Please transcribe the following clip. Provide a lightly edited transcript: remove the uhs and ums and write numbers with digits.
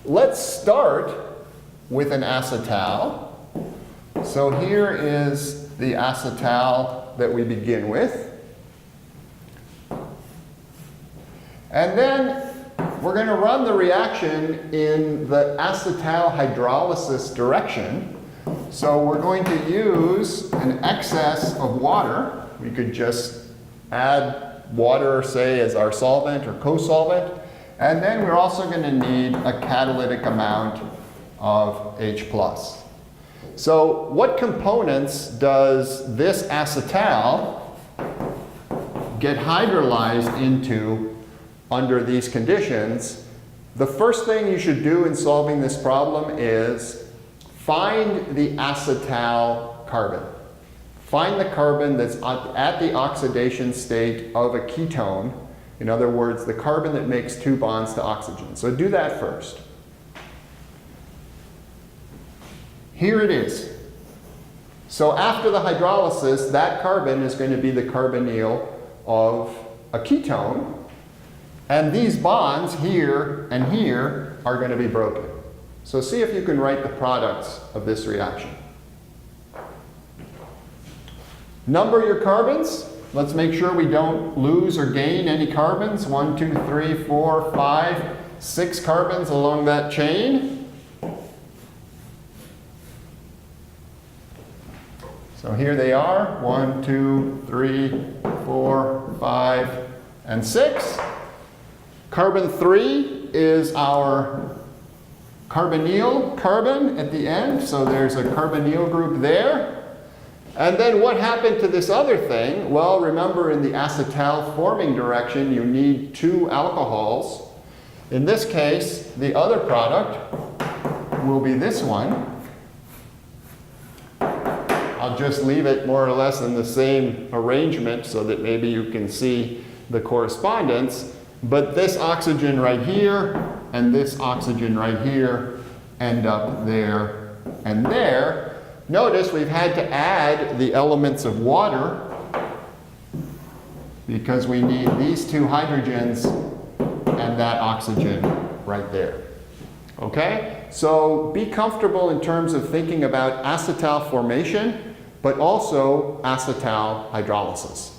Let's start with an acetal. So here is the acetal that we begin with. And then we're going to run the reaction in the acetal hydrolysis direction. So we're going to use an excess of water. We could just add water, say, as our solvent or co-solvent. And then we're also going to need a catalytic amount of H+. So what components does this acetal get hydrolyzed into under these conditions? The first thing you should do in solving this problem is find the acetal carbon. Find the carbon that's at the oxidation state of a ketone. In other words, the carbon that makes two bonds to oxygen. So do that first. Here it is. So after the hydrolysis, that carbon is going to be the carbonyl of a ketone. And these bonds here and here are going to be broken. So see if you can write the products of this reaction. Number your carbons. Let's make sure we don't lose or gain any carbons. 1, 2, 3, 4, 5, 6 carbons along that chain. So here they are, 1, 2, 3, 4, 5, and 6. Carbon 3 is our carbonyl carbon at the end, so there's a carbonyl group there. And then what happened to this other thing? Well, remember in the acetal forming direction, you need 2 alcohols. In this case, the other product will be this one. I'll just leave it more or less in the same arrangement so that maybe you can see the correspondence. But this oxygen right here and this oxygen right here end up there and there. Notice we've had to add the elements of water because we need these 2 hydrogens and that oxygen right there. Okay? So be comfortable in terms of thinking about acetal formation, but also acetal hydrolysis.